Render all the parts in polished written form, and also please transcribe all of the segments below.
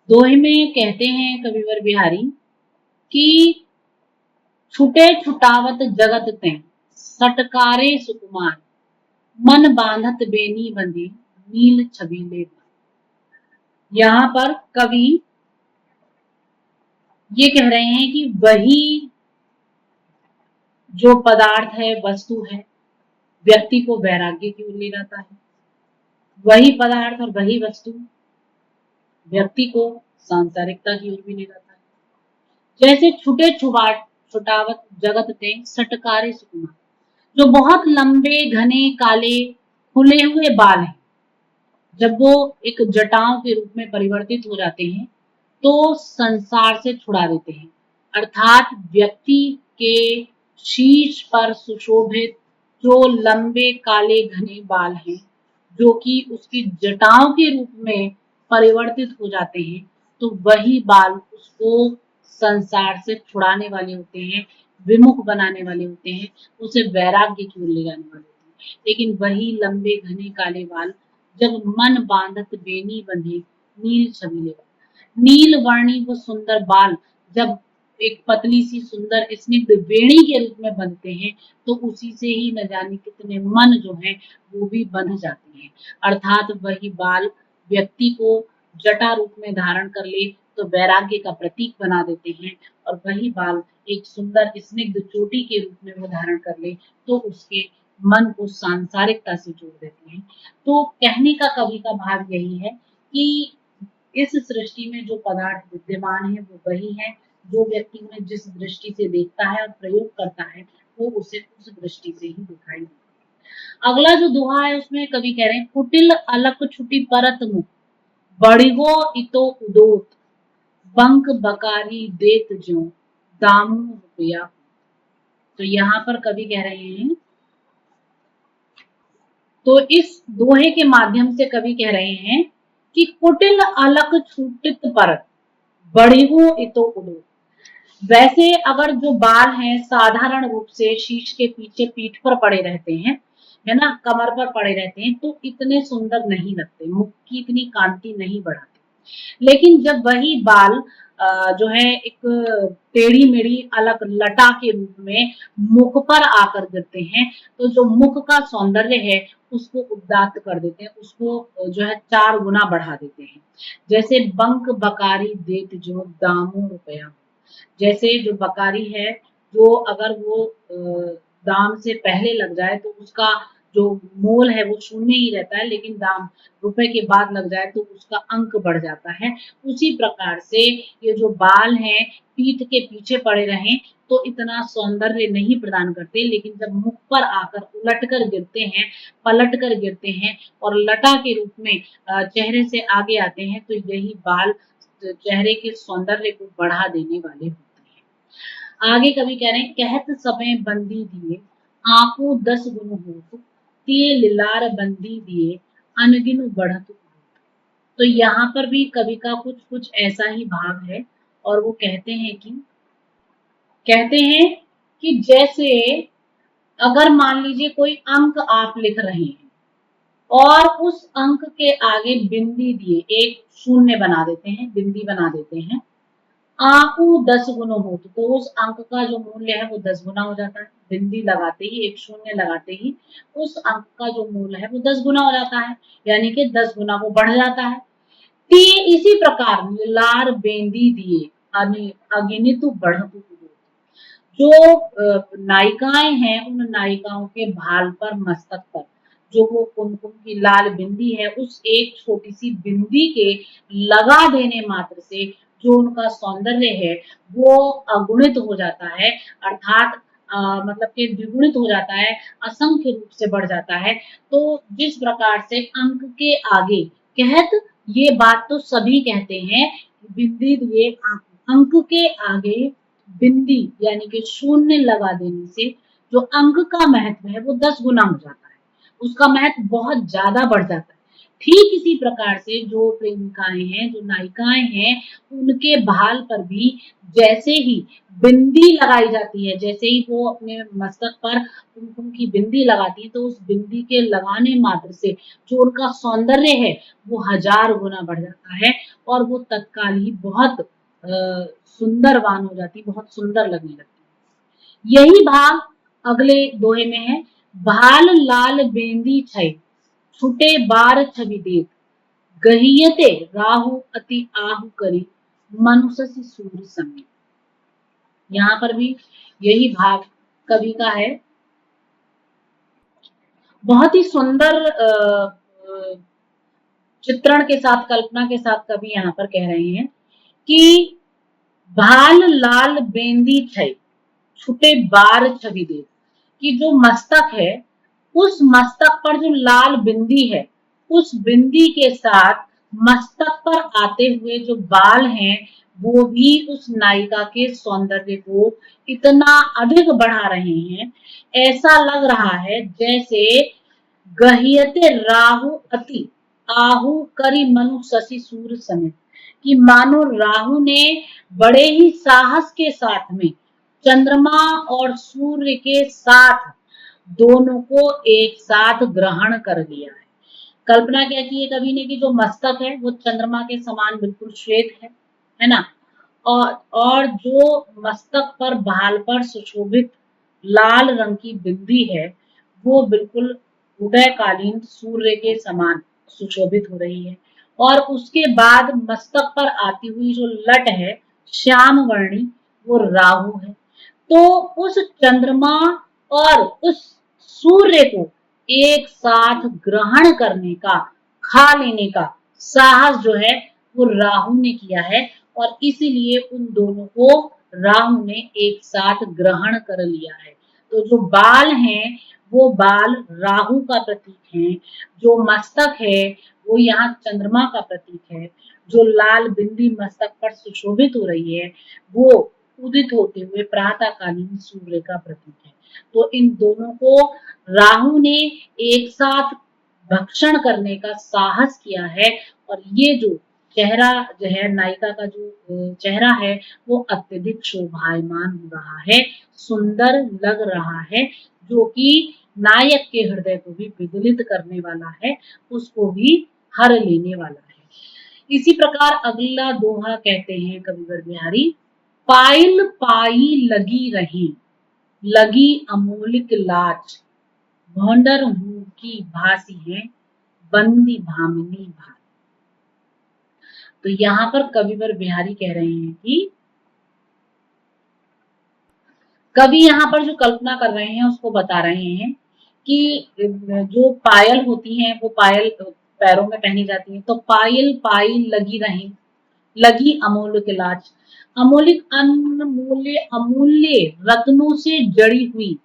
दोहे में कहते हैं कविवर बिहारी कि छूटे छुटावत जगत ते सटकारे सुकुमार मन बांधत बेनी बंधी नील छबीले। यहाँ पर कवि ये कह रहे हैं कि वही जो पदार्थ है, वस्तु है, व्यक्ति को वैराग्य की ओर ले जाता है। वही पदार्थ और वही वस्तु व्यक्ति को सांसारिकता की ओर भी ले जाता है। जैसे छुटे छुटावत जगत ते सटकारे सुकुमार, जो बहुत लंबे घने काले खुले हुए बाल हैं, जब वो एक जटाओं के रूप में परिवर्तित हो जाते हैं तो संसार से छुड़ा देते हैं। अर्थात व्यक्ति के शीश पर सुशोभित जो लंबे काले घने बाल हैं, जो कि उसकी जटाओं के रूप में परिवर्तित हो जाते हैं, तो वही बाल उसको संसार से छुड़ाने वाले होते हैं, विमुख बनाने वाले होते हैं, उसे वैराग्य की ओर ले जाने वाले होते हैं। लेकिन वही लंबे घने काले बाल जब मन बांधत बेनी बंधे नील छबीले बाल, नील वर्णी वो सुंदर बाल जब एक पतली सी सुंदर स्निग्ध वेणी के रूप में बनते हैं, तो उसी से ही न जाने कितने मन जो है वो भी बंध जाते हैं। अर्थात वही बाल व्यक्ति को जटा रूप में धारण कर ले तो वैराग्य का प्रतीक बना देते हैं, और वही बाल एक सुंदर स्निग्ध चोटी के रूप में वो धारण कर ले तो उसके मन को सांसारिकता से जोड़ देते हैं। तो कहने का कवि का भाव यही है कि इस सृष्टि में जो पदार्थ विद्यमान है वो वही है, जो व्यक्ति उन्हें जिस दृष्टि से देखता है और प्रयोग करता है वो उसे उस दृष्टि से ही दिखाई देता है। अगला जो दोहा है उसमें कवि कह रहे हैं, कुटिल अलक छुटी परत मुख बड़िगो इतो उदोत बंक बकारी देत ज्यों दामू रुपया। तो यहाँ पर कवि कह रहे हैं, तो इस दोहे के माध्यम से कवि कह रहे हैं कि कुटिल अलक छूटित परत बड़िगो इतो उदोत। वैसे अगर जो बाल हैं साधारण रूप से शीश के पीछे पीठ पर पड़े रहते हैं, है ना, कमर पर पड़े रहते हैं, तो इतने सुंदर नहीं लगते, मुख की इतनी कांति नहीं बढ़ाते। लेकिन जब वही बाल जो है एक टेढ़ी मेढ़ी अलग लटा के रूप में मुख पर आकर गिरते हैं, तो जो मुख का सौंदर्य है उसको उद्दात कर देते हैं, उसको जो है 4 गुना बढ़ा देते हैं। जैसे बंक बकारी देत जो दामों रुपया, जैसे जो बकारी है, जो अगर वो दाम से पहले लग जाए तो उसका जो मोल है वो शून्य ही रहता है, लेकिन दाम रुपए के बाद लग जाए तो उसका अंक बढ़ जाता है। उसी प्रकार से ये जो बाल हैं पीठ के पीछे पड़े रहें तो इतना सौंदर्य नहीं प्रदान करते, लेकिन जब मुख पर आकर उलट कर गिरते हैं, पलट कर गिरते हैं और लटा के रूप में चेहरे से आगे आते हैं, तो यही बाल चेहरे के सौंदर्य को बढ़ा देने वाले होते हैं। आगे कवि कह रहे हैं, कहत समय बंदी दिए आंखों 10 गुण होत तिये लिलार बंदी दिए अनगिन बढ़त। तो यहाँ पर भी कवि का कुछ कुछ ऐसा ही भाव है, और वो कहते हैं कि जैसे अगर मान लीजिए कोई अंक आप लिख रहे हैं और उस अंक के आगे बिंदी दिए एक शून्य बना देते हैं, बिंदी बना देते हैं, आंकू 10 गुण हो तो उस अंक का जो मूल्य है वो 10 गुना हो जाता है। बिंदी लगाते ही एक शून्य लगाते ही उस अंक का जो मूल्य है वो 10 गुना हो जाता है, यानी कि 10 गुना वो बढ़ जाता है। इसी प्रकार लार बेंदी दिए अगिनित बढ़त। जो नायिकाएं हैं उन नायिकाओं के भाल पर, मस्तक पर जो वो कुमकुम की लाल बिंदी है, उस एक छोटी सी बिंदी के लगा देने मात्र से जो उनका सौंदर्य है वो अगुणित हो जाता है, अर्थात मतलब कि द्विगुणित हो जाता है, असंख्य रूप से बढ़ जाता है। तो जिस प्रकार से अंक के आगे कहत, ये बात तो सभी कहते हैं, बिंदी दिए अंक के आगे बिंदी यानी कि शून्य लगा देने से जो अंक का महत्व है वो 10 गुना हो जाता है, उसका महत्व बहुत ज्यादा बढ़ जाता है। ठीक इसी प्रकार से जो प्रेमिकाएं हैं, जो नायिकाएं हैं, उनके भाल पर भी जैसे ही बिंदी लगाई जाती है, जैसे ही वो अपने मस्तक पर कुमकुम की बिंदी लगाती है, तो उस बिंदी के लगाने मात्र से जो उनका सौंदर्य है वो 1000 गुना बढ़ जाता है और वो तत्काल ही बहुत सुंदरवान हो जाती, बहुत सुंदर लगने लगती है। यही भाव अगले दोहे में है, भाल लाल बेंदी छय छुटे बार छवि देत गहियते राहु अति आहु करी मनुष्य सूर समेत। यहाँ पर भी यही भाव कवि का है। बहुत ही सुंदर चित्रण के साथ, कल्पना के साथ कवि यहाँ पर कह रहे हैं कि भाल लाल बेंदी छय छुटे बार छवि दे, कि जो मस्तक है उस मस्तक पर जो लाल बिंदी है, उस बिंदी के साथ मस्तक पर आते हुए जो बाल हैं वो भी उस नायिका के सौंदर्य को इतना अधिक बढ़ा रहे हैं, ऐसा लग रहा है जैसे गहियते राहु अति आहु करी मनु शशि सूर समेत, कि मानो राहु ने बड़े ही साहस के साथ में चंद्रमा और सूर्य के साथ दोनों को एक साथ ग्रहण कर लिया है। कल्पना क्या की है कवि ने कि जो मस्तक है वो चंद्रमा के समान बिल्कुल श्वेत है ना, और जो मस्तक पर भाल पर सुशोभित लाल रंग की बिंदी है वो बिल्कुल उदयकालीन सूर्य के समान सुशोभित हो रही है, और उसके बाद मस्तक पर आती हुई जो लट है श्याम वर्णी, वो राहु है। तो उस चंद्रमा और उस सूर्य को एक साथ ग्रहण करने का, खा लेने का साहस जो है वो राहु ने किया है, और इसीलिए उन दोनों को राहु ने एक साथ ग्रहण कर लिया है। तो जो बाल हैं वो बाल राहु का प्रतीक हैं, जो मस्तक है वो यहाँ चंद्रमा का प्रतीक है, जो लाल बिंदी मस्तक पर सुशोभित हो रही है वो उदित होते हुए प्रातःकालीन सूर्य का प्रतीक है। तो इन दोनों को राहु ने एक साथ भक्षण करने का साहस किया है, और ये जो चेहरा जो है नायिका का जो चेहरा है वो अत्यधिक शोभायमान हो रहा है, सुंदर लग रहा है, जो कि नायक के हृदय को भी विगलित करने वाला है, उसको भी हर लेने वाला है। इसी प्रकार अगला दोहा कहते हैं कविवर बिहारी, पायल पाई लगी रही लगी अमोलिक लाज भौंडर हूं की भासी है बंदी भामिनी भात। तो यहाँ पर कविवर बिहारी कह रहे हैं कि कवि यहाँ पर जो कल्पना कर रहे हैं उसको बता रहे हैं कि जो पायल होती हैं वो पायल पैरों में पहनी जाती है, तो पायल पाई लगी रहे लगी अमोलिक लाज, अमोलिक अनमूल्य अमूल्य रत्नों से जड़ी हुई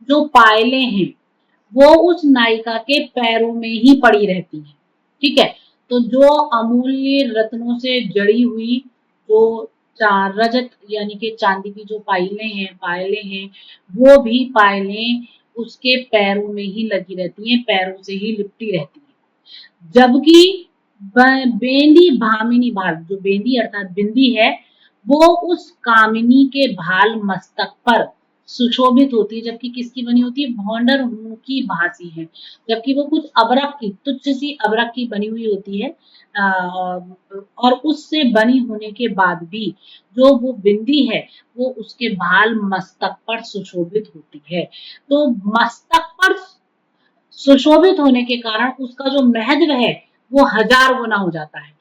जो पायलें हैं वो उस नायिका के पैरों में ही पड़ी रहती हैं। ठीक है, तो जो अमूल्य रत्नों से जड़ी हुई जो चार रजत यानी कि चांदी की जो पायलें हैं वो भी पायलें उसके पैरों में ही लगी रहती हैं, पैरों से ही लिपटी रहती हैं। जबकि बेंदी भामिनी भाल, जो बेंदी अर्थात बिंदी है वो उस कामिनी के भाल मस्तक पर सुशोभित होती है, जबकि किसकी बनी होती है, भौंडर मुंह की भांति है, जबकि वो कुछ अबरक की, तुच्छ सी अबरक की बनी हुई होती है। और उससे बनी होने के बाद भी जो वो बिंदी है वो उसके भाल मस्तक पर सुशोभित होती है। तो मस्तक पर सुशोभित होने के कारण उसका जो महत्व है वो 1000 गुना हो जाता है,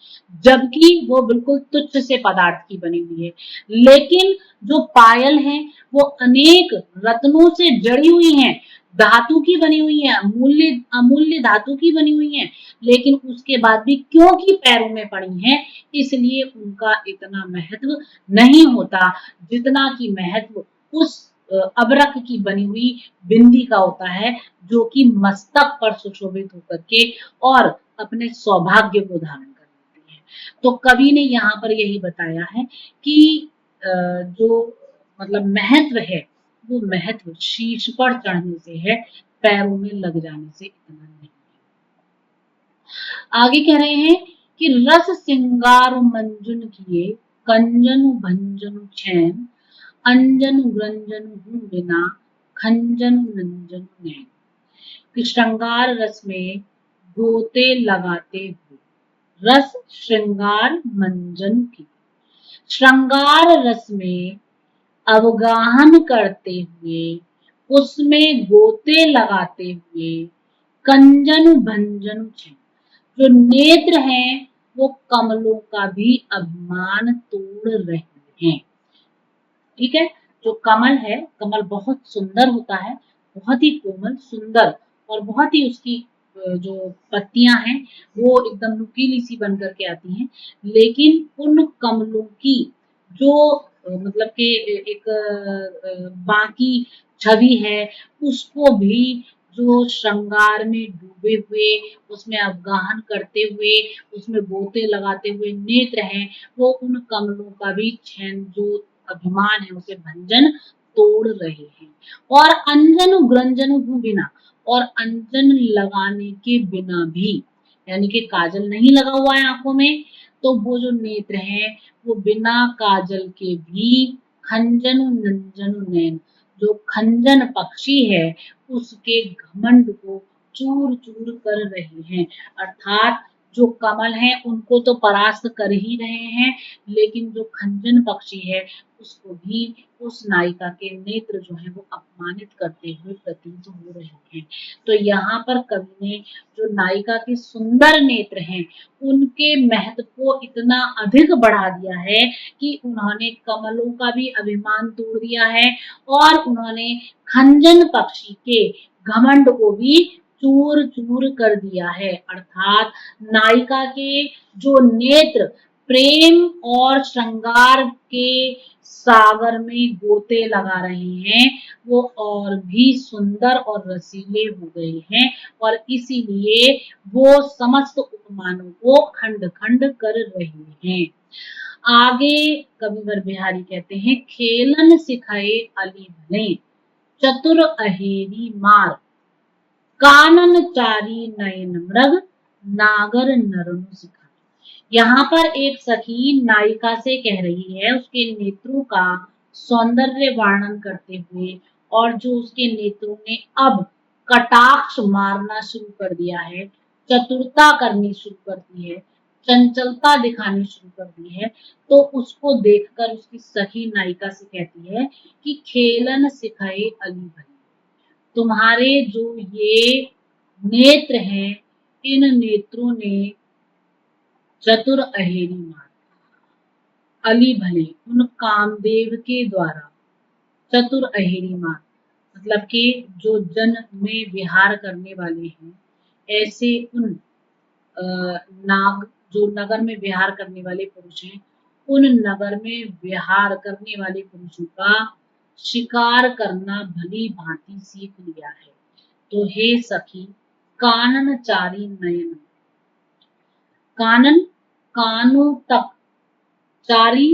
जबकि वो बिल्कुल तुच्छ से पदार्थ की बनी हुई है। लेकिन जो पायल है वो अनेक रत्नों से जड़ी हुई हैं, धातु की बनी हुई है, अमूल्य अमूल्य धातु की बनी हुई है, लेकिन उसके बाद भी क्योंकि पैरों में पड़ी हैं इसलिए उनका इतना महत्व नहीं होता जितना कि महत्व उस अबरक की बनी हुई बिंदी का होता है, जो कि मस्तक पर सुशोभित होकर के और अपने सौभाग्य को धारण कर लेती है। तो कवि ने यहाँ पर यही बताया है कि जो मतलब महत्व है वो महत्व शीश पर चढ़ने से है, पैरों में लग जाने से इतना नहीं। आगे कह रहे हैं कि रस सिंगार मंजुन किए, कंजनु भंजनु छैन, अंजनु ग्रंजनु हूँ बिना, खंजनु नंजनु नैन। कि श्रृंगार रस में गोते लगाते हुए, रस श्रृंगार मंजन की, श्रृंगार रस में अवगाहन करते हुए, उसमें गोते लगाते हुए, कंजन भंजन छे, जो नेत्र हैं वो कमलों का भी अभिमान तोड़ रहे हैं। ठीक है, जो कमल है, कमल बहुत सुंदर होता है, बहुत ही कोमल सुंदर, और बहुत ही उसकी जो पत्तियां हैं वो एकदम नुकीली सी बन करके आती हैं, लेकिन उन कमलों की जो मतलब कि एक बाकी छवि है, उसको भी जो श्रृंगार में डूबे हुए, उसमें अवगाहन करते हुए, उसमें गोते लगाते हुए नेत्र हैं, वो उन कमलों का भी छेन जो अभिमान है उसे भंजन तोड़ रहे हैं। और अंजन ग्रंजन बिना, और अंजन लगाने के बिना भी, यानी कि काजल नहीं लगा हुआ है आंखों में, तो वो जो नेत्र हैं वो बिना काजल के भी खंजन नंजन नैन, जो खंजन पक्षी है उसके घमंड को चूर चूर कर रहे हैं। अर्थात जो कमल हैं उनको तो परास्त कर ही रहे हैं, लेकिन जो खंजन पक्षी है उसको भी उस नायिका के नेत्र जो है वो अपमानित करते हुए प्रतीत हो रहे हैं। तो यहाँ पर कवि ने जो नायिका के सुंदर नेत्र हैं उनके महत्व को इतना अधिक बढ़ा दिया है कि उन्होंने कमलों का भी अभिमान तोड़ दिया है, और उन्होंने खंजन पक्षी के घमंड को भी चूर चूर कर दिया है। अर्थात नायिका के जो नेत्र प्रेम और श्रृंगार के सागर में गोते लगा रहे हैं वो और भी सुंदर और रसीले हो गए हैं, और इसीलिए वो समस्त उपमानों को खंड खंड कर रहे हैं। आगे कविवर बिहारी कहते हैं, खेलन सिखाए अली भले, चतुर अहेरी मार, कानन चारी नयन मृग, नागर नरनु सिखा। यहाँ पर एक सखी नायिका से कह रही है उसके नेत्रों का सौंदर्य वर्णन करते हुए, और जो उसके नेत्रों ने अब कटाक्ष मारना शुरू कर दिया है, चतुरता करनी शुरू कर दी है, चंचलता दिखानी शुरू कर दी है, तो उसको देखकर उसकी सखी नायिका से कहती है कि खेलन सिखाए अली भली, तुम्हारे जो ये नेत्र हैं इन नेत्रों ने चतुर अहेरी मार, अली भले उन कामदेव के द्वारा, चतुर अहेरी मार मतलब कि जो जन में विहार करने वाले हैं, ऐसे उन नाग जो नगर में विहार करने वाले पुरुष हैं, उन नगर में विहार करने वाले पुरुषों का शिकार करना भली भांति सीख लिया है। तो हे सखी, कानन चारी नयन, कानन कानों तक चारी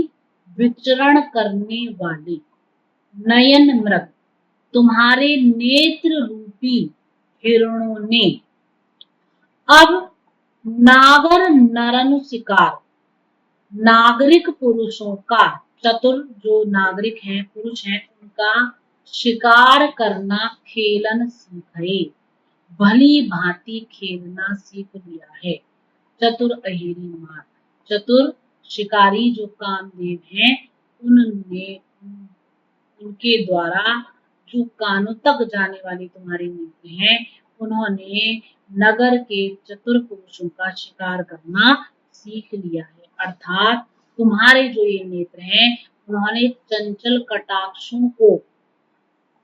विचरण करने वाले, नयन मृग तुम्हारे नेत्र रूपी हिरणों ने अब नागर नरनु शिकार, नागरिक पुरुषों का, चतुर जो नागरिक हैं पुरुष हैं उनका शिकार करना खेलन सीखे, भली भांति खेलना सीख लिया है। चतुर अहेरी मार, चतुर शिकारी जो कामदेव हैं उनने उनके द्वारा जो कानों तक जाने वाले तुम्हारे नेत्र हैं, उन्होंने नगर के चतुर पुरुषों का शिकार करना सीख लिया है। अर्थात तुम्हारे जो ये नेत्र हैं उन्होंने चंचल कटाक्षों को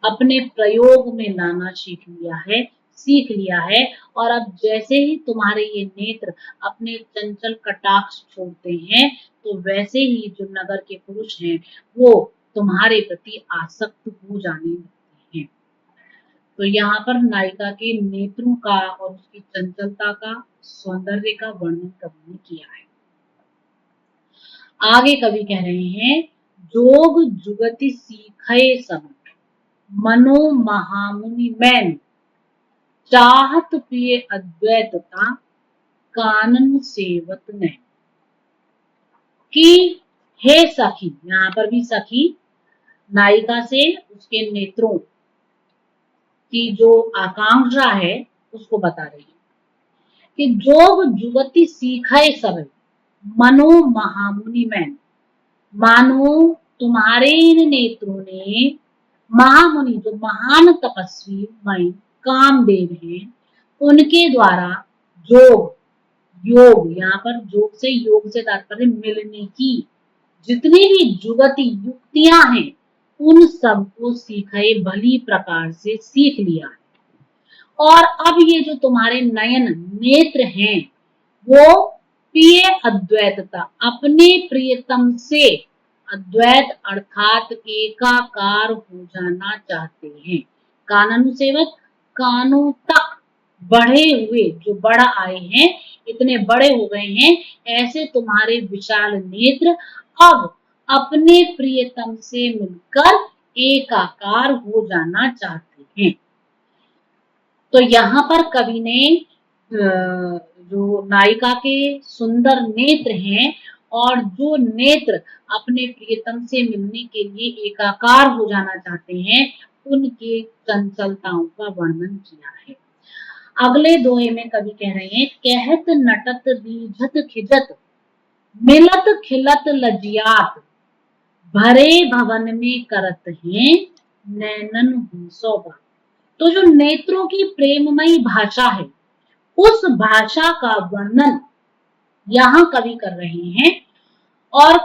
अपने प्रयोग में लाना सीख लिया है, और अब जैसे ही तुम्हारे ये नेत्र अपने चंचल कटाक्ष छोड़ते हैं, तो वैसे ही जो नगर के पुरुष हैं वो तुम्हारे प्रति आसक्त हो जाने लगते हैं। तो यहाँ पर नायिका के नेत्रों का और उसकी चंचलता का, सौंदर्य का वर्णन कवि ने किया है। आगे कवि कह रहे हैं, जोग जुगति सीखे सब, मनो महामुनि मैन, चाहत पिए अद्वैतता, कानन सेवत नैन। कि हे सखी, यहाँ पर भी सखी नायिका से उसके नेत्रों की जो आकांक्षा है उसको बता रही है कि जोग जुगति सीखे सब मनो महामुनि मैन। मानो तुम्हारे इन नेत्रों ने महामुनि, जो महान तपस्वी मैं कामदेव हैं, उनके द्वारा जोग, योग, यहाँ पर जोग से, योग से तात्पर्य मिलने की जितनी भी जुगति युक्तियां हैं उन सबको सीखे भली प्रकार से सीख लिया है। और अब ये जो तुम्हारे नयन नेत्र हैं वो प्रिय अद्वैतता, अपने प्रियतम से अद्वैत अर्थात एकाकार हो जाना चाहते हैं। कानन सेवक, कानों तक बढ़े हुए, जो बढ़ आए हैं, इतने बड़े हो गए हैं, ऐसे तुम्हारे विशाल नेत्र अब अपने प्रियतम से मिलकर एकाकार हो जाना चाहते हैं। तो यहाँ पर कवि ने जो नायिका के सुंदर नेत्र हैं और जो नेत्र अपने प्रियतम से मिलने के लिए एकाकार हो जाना चाहते हैं, उनके चंचलताओं का वर्णन किया है। अगले दोहे में कवि कह रहे हैं, कहत नटत रीझत खिजत मिलत खिलत लजियात भरे भवन में करत हैं नैनन हूँ सौबा। तो जो नेत्रों की प्रेममयी भाषा है, उस भाषा का वर्णन यहाँ कवि कर रहे हैं और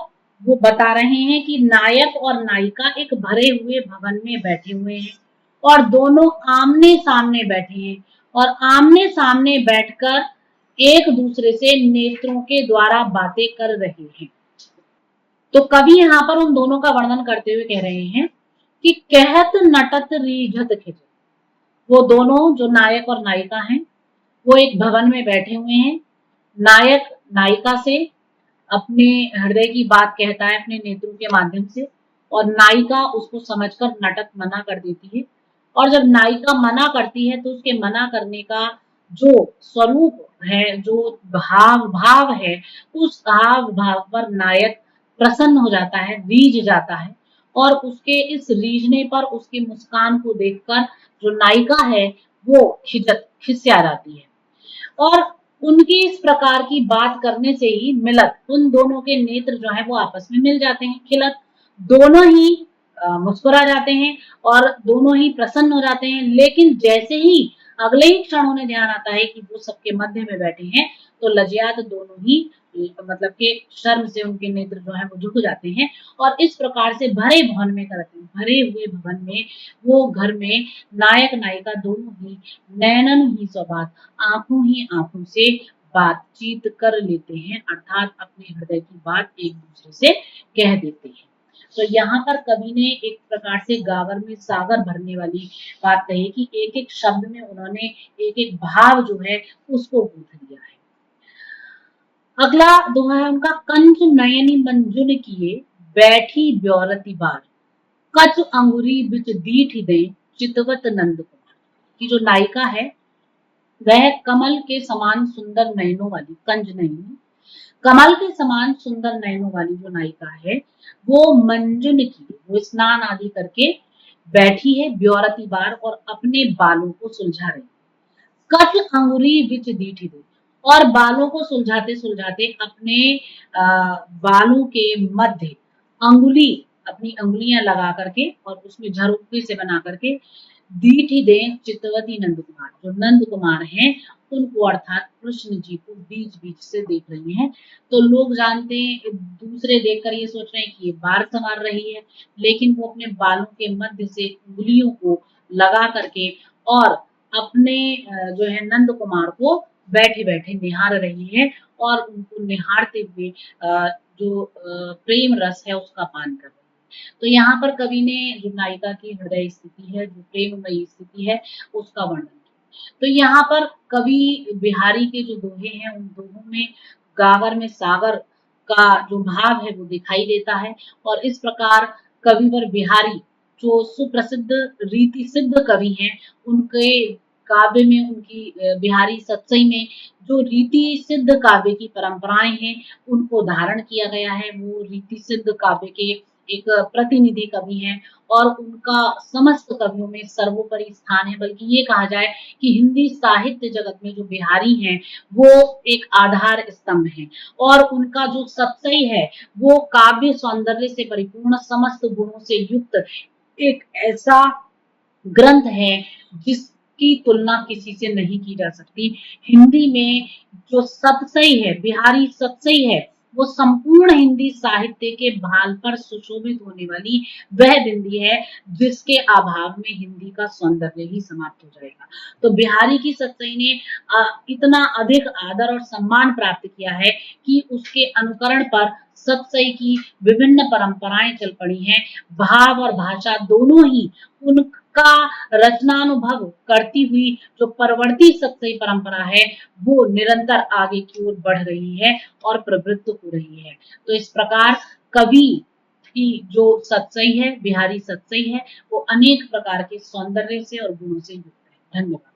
वो बता रहे हैं कि नायक और नायिका एक भरे हुए भवन में बैठे हुए हैं और दोनों आमने सामने बैठे हैं और आमने सामने बैठकर एक दूसरे से नेत्रों के द्वारा बातें कर रहे हैं। तो कवि यहाँ पर उन दोनों का वर्णन करते हुए कह रहे हैं कि कहत नटत रीझत खिजत। वो दोनों जो नायक और नायिका हैं वो एक भवन में बैठे हुए हैं। नायक नायिका से अपने हृदय की बात कहता है अपने नेत्रों के माध्यम से और नायिका उसको समझकर नटत मना कर देती है। और जब नायिका मना करती है तो उसके मना करने का जो स्वरूप है, जो भाव है, उस भाव पर नायक प्रसन्न हो जाता है, रीझ जाता है और उसके इस रीझने पर, उसकी मुस्कान को देखकर जो नायिका है वो खिसिया जाती है और उनकी इस प्रकार की बात करने से ही मिलत, उन दोनों के नेत्र जो है वो आपस में मिल जाते हैं। खिलत, दोनों ही मुस्कुरा जाते हैं और दोनों ही प्रसन्न हो जाते हैं। लेकिन जैसे ही अगले ही क्षण उन्हें ध्यान आता है कि वो सबके मध्य में बैठे हैं तो लज्जात दोनों ही, मतलब के शर्म से उनके नेत्र जो है वो झुक जाते हैं और इस प्रकार से भरे भवन में करते हैं, भरे हुए भवन में, वो घर में नायक नायिका दोनों ही नैनन ही सौबात, आंखों ही आंखों से बातचीत कर लेते हैं, अर्थात अपने हृदय की बात एक दूसरे से कह देते हैं। तो यहाँ पर कवि ने एक प्रकार से गागर में सागर भरने वाली बात कही कि एक एक शब्द में उन्होंने एक एक भाव जो है उसको गूंथ दिया है। अगला दोहा है उनका, कंच नयनी मंजुन किए बैठी ब्योरती बार कच अंगुरी बिच दीठ दे चितवत नंद कुमार। की जो नायिका है वह कमल के समान सुंदर नयनों वाली, कंज नयनी, कमल के समान सुंदर नयनों वाली जो नायिका है वो मंजुन की, वो स्नान आदि करके बैठी है ब्योरती बार और अपने बालों को सुलझा रही। कच अंगुरी बिच दीठी दे, और बालों को सुलझाते सुलझाते अपने बालों के मध्य अंगुली, अपनी अंगुलियां लगा करके और उसमें झरोखे से बना करके दीठी दे चितवती नंद कुमार, जो नंद कुमार हैं उनको अर्थात कृष्ण जी को बीच बीच से देख रही हैं। तो लोग जानते हैं, दूसरे देखकर ये सोच रहे हैं कि ये बार संवार रही है, लेकिन वो अपने बालों के मध्य से उंगलियों को लगा करके और अपने जो है नंद कुमार को बैठे बैठे निहार रही है और उनको निहारते हुए जो प्रेम रस है उसका पान कर रही है। तो यहाँ पर कवि ने जो नायिका की हृदय स्थिति है, जो प्रेममयी स्थिति है, उसका वर्णन किया। तो यहाँ पर कवि बिहारी के जो दोहे हैं उन दोहों में गागर में सागर का जो भाव है वो दिखाई देता है और इस प्रकार कविवर बिहारी जो सुप्रसिद्ध रीति सिद्ध कवि हैं, उनके काव्य में उनकी बिहारी सतसई में जो रीति सिद्ध काव्य की परंपराएं हैं उनको धारण किया गया है। वो रीति सिद्ध काव्य के एक प्रतिनिधि कवि हैं और उनका समस्त कवियों में सर्वोपरि स्थान है। बल्कि ये कहा जाए कि हिंदी साहित्य जगत में जो बिहारी हैं वो एक आधार स्तंभ हैं और उनका जो सतसई है वो काव्य सौंदर्य से परिपूर्ण समस्त गुणों से युक्त एक ऐसा ग्रंथ है जिसकी तुलना किसी से नहीं की जा सकती। हिंदी में जो सतसई है, बिहारी सतसई है, वो संपूर्ण हिंदी साहित्य के भाल पर सुशोभित होने वाली वह बिंदी है जिसके अभाव में हिंदी का सौंदर्य ही समाप्त हो जाएगा। तो बिहारी की सतसई ने इतना अधिक आदर और सम्मान प्राप्त किया है कि उसके अनुकरण पर सतसई की विभिन्न परंपराएं चल पड़ी हैं। भाव और भाषा दोनों ही उनका रचनानुभव करती हुई जो परवर्ती सतसई परंपरा है वो निरंतर आगे की ओर बढ़ रही है और प्रवृत्त हो रही है। तो इस प्रकार कवि की जो सतसई है, बिहारी सतसई है, वो अनेक प्रकार के सौंदर्य से और गुणों से युक्त है। धन्यवाद।